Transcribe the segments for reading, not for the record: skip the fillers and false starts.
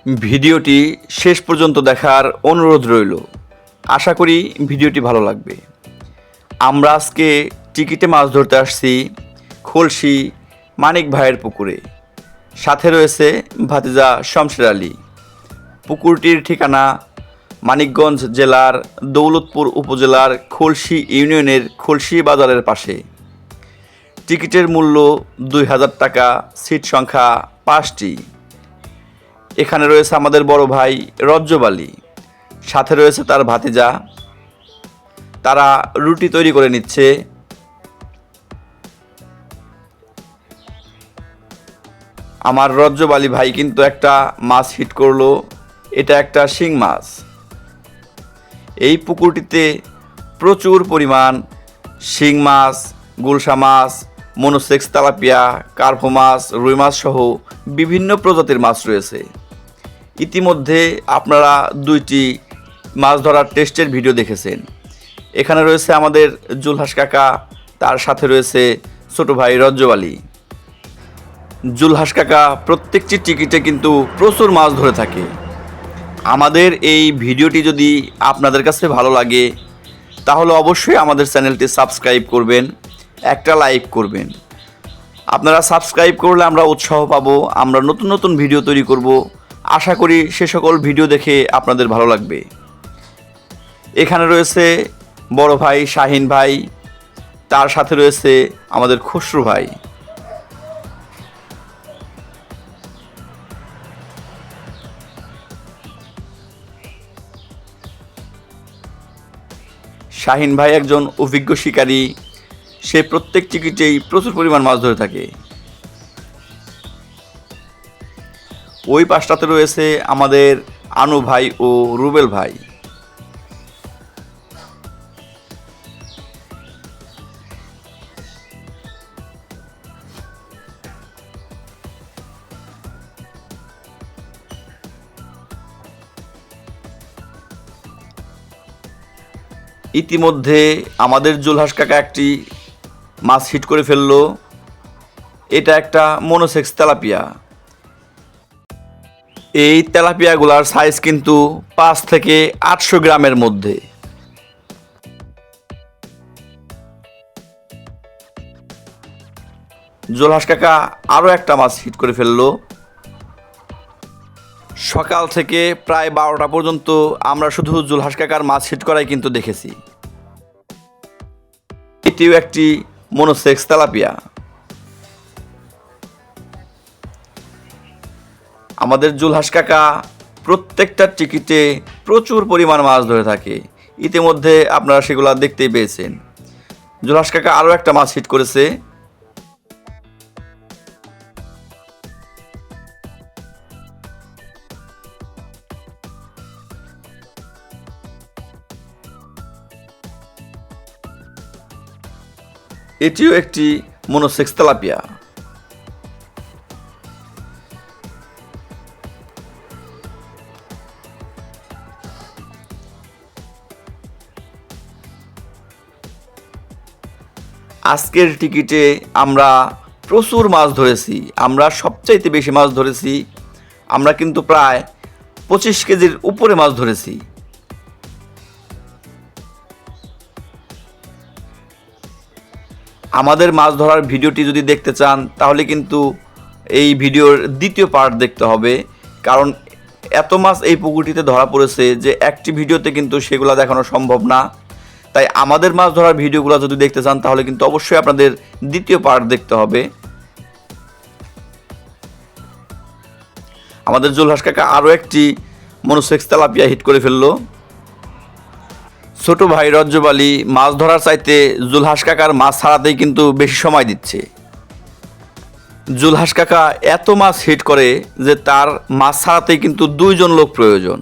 ভিডিওটি শেষ পর্যন্ত দেখার অনুরোধ রইল। আশা করি ভিডিওটি ভালো লাগবে। আমরা আজকে টিকিটে মাছ ধরতে আসছি খলসি মানিক ভাইয়ের পুকুরে। সাথে রয়েছে ভাতিজা শমশের আলী। পুকুরটির ঠিকানা মানিকগঞ্জ জেলার দৌলতপুর উপজেলার খলসি ইউনিয়নের খলসি বাজারের পাশে। টিকিটের মূল্য ২,০০০ টাকা, সিট সংখ্যা ৫টি। এখানে রয়েছে আমাদের বড় ভাই রজ্জব আলী, সাথে রয়েছে তার ভাতিজা। তারা রুটি তৈরি করে নিচ্ছে। আমার রজ্জব আলী ভাই কিন্তু একটা মাছ হিট করলো, এটা একটা শিং মাছ। এই পুকুরটিতে প্রচুর পরিমাণ শিং মাছ, গুলশা মাছ, মনোসেক্স, তেলাপিয়া, কার্পো মাছ, রুই মাছ সহ বিভিন্ন প্রজাতির মাছ রয়েছে। ইতিমধ্যে আপনারা 2টি মাছ ধরার টেস্টের ভিডিও দেখেছেন। এখানে রয়েছে আমাদের জুলহাস কাকা, তার সাথে রয়েছে ছোট ভাই রজ্জব আলী। জুলহাস কাকা প্রত্যেকটি টিকিটে কিন্তু প্রচুর মাছ ধরে থাকে। আমাদের এই ভিডিওটি যদি আপনাদের কাছে ভালো লাগে তাহলে অবশ্যই আমাদের চ্যানেলটি সাবস্ক্রাইব করবেন, একটা লাইক করবেন। আপনারা সাবস্ক্রাইব করলে আমরা উৎসাহ পাবো, আমরা নতুন নতুন ভিডিও তৈরি করব। আশা করি সে সকল ভিডিও দেখে আপনাদের ভালো লাগবে। এখানে রয়েছে বড় ভাই শাহিন ভাই, তার সাথে রয়েছে আমাদের খসরু ভাই। শাহিন ভাই একজন অভিজ্ঞ শিকারী, সে প্রত্যেক টিকিটেই প্রচুর পরিমাণ মাছ ধরে থাকে। ওই পাশটাতে রয়েছে আমাদের আনু ভাই ও রুবেল ভাই। ইতিমধ্যে আমাদের জুলহাস কাকা একটি মাছ হিট করে ফেললো, এটা একটা মনোসেক্স তেলাপিয়া। এই তেলাপিয়াগুলার সাইজ কিন্তু 5 থেকে 800 গ্রামের মধ্যে। জুলহাস কাকা আরও একটা মাছ হিট করে ফেললো। সকাল থেকে প্রায় 12টা পর্যন্ত আমরা শুধু জুলহাস কাকার মাছ হিট করাই কিন্তু দেখেছি। এটিও একটি মনোসেক্স তেলাপিয়া। আমাদের জুলহাস কাকা প্রত্যেকটা টিকিটে প্রচুর পরিমাণ মাছ ধরে থাকে। ইতিমধ্যে আপনারা সেগুলো দেখতেই পেয়েছেন। জুলহাস কাকা আরও একটা মাছ হিট করেছে। এটিও একটি মনোসেক্স তেলাপিয়া। আজকের টিকিটে আমরা প্রচুর মাছ ধরেছি, আমরা সবচাইতে বেশি মাছ ধরেছি। আমরা কিন্তু প্রায় 25 কেজির উপরে মাছ ধরেছি। আমাদের মাছ ধরার ভিডিওটি যদি দেখতে চান তাহলে কিন্তু এই ভিডিওর দ্বিতীয় পার্ট দেখতে হবে, কারণ এত মাছ এই পুকুরটিতে ধরা পড়েছে যে একটি ভিডিওতে কিন্তু সেগুলো দেখানো সম্ভব না। তাই আমাদের মাছ ধরার ভিডিওগুলো যদি দেখতে চান তাহলে কিন্তু অবশ্যই আপনাদের দ্বিতীয় পার্ট দেখতে হবে। আমাদের জুলহাস কাকা আরও একটি মনোসেক্স তেলাপিয়া হিট করে ফেললো। ছোট ভাই রজ্জব আলী মাছ ধরার চাইতে জুলহাস কাকার মাছ ছাড়াতেই কিন্তু বেশি সময় দিচ্ছে। জুলহাস কাকা এত মাছ হিট করে যে তার মাছ ছাড়াতেই কিন্তু 2 জন লোক প্রয়োজন।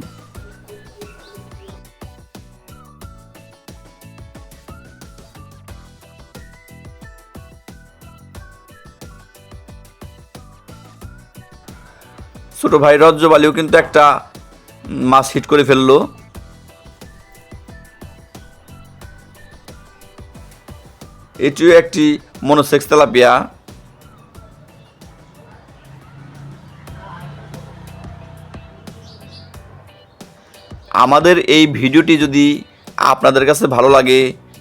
ছোট ভাই রজ্জব আলীও কিন্তু একটা মাছ হিট করে ফেললো। এটিও একটি মনোসেক্স তেলাপিয়া। আমাদের এই ভিডিওটি যদি আপনাদের কাছে ভালো লাগে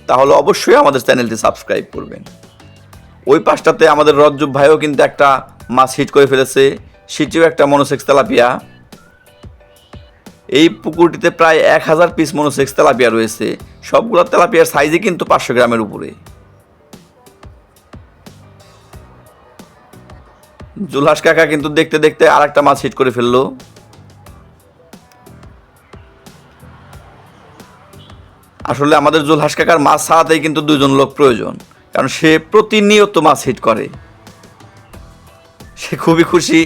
তাহলে অবশ্যই আমাদের চ্যানেলটি সাবস্ক্রাইব করবেন। ওই পাশটাতে আমাদের রজ্জব ভাইও কিন্তু একটা মাছ হিট করে ফেলেছে, সেটিও একটা মনোসেক্স তেলাপিয়া। এই পুকুরটিতে প্রায় 1000 পিস মনোসেক্স তেলাপিয়া রয়েছে। সবগুলো তেলাপিয়ার সাইজে কিন্তু 500 গ্রামের উপরে। জুলহাস কাকা কিন্তু দেখতে দেখতে আরেকটা মাছ হিট করে ফেললো। আসলে আমাদের জুলহাস কাকার মাছ ছাড়াতেই কিন্তু 2 জন লোক প্রয়োজন, কারণ সে প্রতিনিয়ত মাছ হিট করে। সে খুবই খুশি।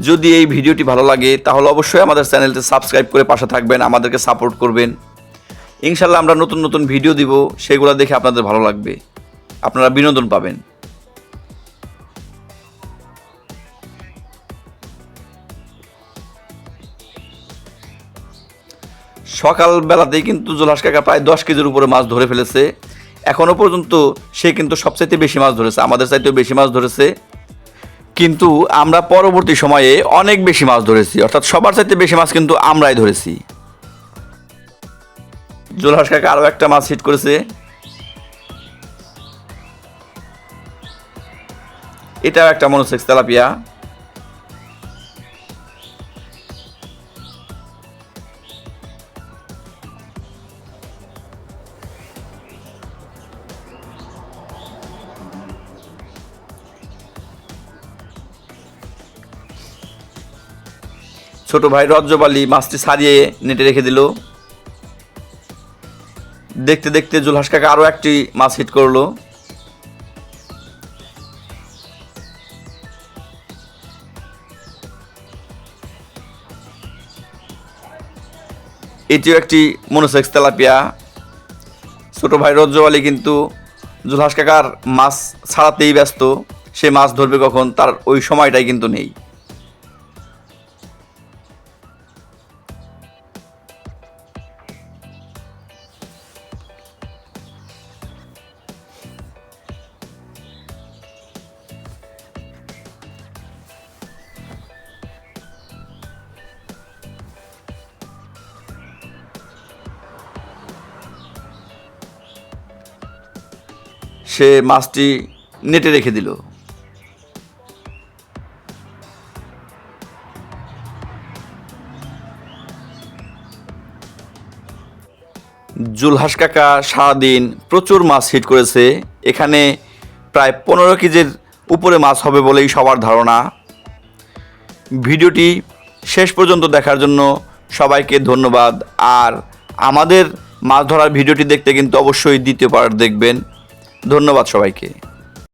যদি এই ভিডিওটি ভালো লাগে তাহলে অবশ্যই আমাদের চ্যানেলটি সাবস্ক্রাইব করে পাশে থাকবেন, আমাদেরকে সাপোর্ট করবেন। ইনশাল্লাহ আমরা নতুন নতুন ভিডিও দিব, সেগুলো দেখে আপনাদের ভালো লাগবে, আপনারা বিনোদন পাবেন। সকালবেলাতেই কিন্তু জুলহাস কাকা প্রায় 10 কেজির উপরে মাছ ধরে ফেলেছে। এখনও পর্যন্ত সে কিন্তু সবচাইতে বেশি মাছ ধরেছে, আমাদের চাইতেও বেশি মাছ ধরেছে। কিন্তু আমরা পরবর্তী সময়ে অনেক বেশি মাছ ধরেছি, অর্থাৎ সবার চাইতে বেশি মাছ কিন্তু আমরাই ধরেছি। জুলহাস কাকা আরও একটা মাছ হিট করেছে। এটাও একটা মনোসেক্স তেলাপিয়া। ছোট ভাই রজ্জব আলী মাছটি ছাড়িয়ে নেটে রেখে দিল। দেখতে দেখতে জুলহাস কাকা আরও একটি মাছ হিট করলো। এটিও একটি মনোসেক্স তেলাপিয়া। ছোট ভাই রজ্জব আলী কিন্তু জুলহাস কাকার মাছ ছাড়াতেই ব্যস্ত, সে মাছ ধরবে কখন তার ওই সময়টাই কিন্তু নেই। সে মাছটি নেটে রেখে দিল। জুলহাস কাকা সারাদিন প্রচুর মাছ হিট করেছে। এখানে প্রায় 15 কেজির উপরে মাছ হবে বলেই সবার ধারণা। ভিডিওটি শেষ পর্যন্ত দেখার জন্য সবাইকে ধন্যবাদ। আর আমাদের মাছ ধরার ভিডিওটি দেখতে কিন্তু অবশ্যই দ্বিতীয় পার্ট দেখবেন। ধন্যবাদ সবাইকে।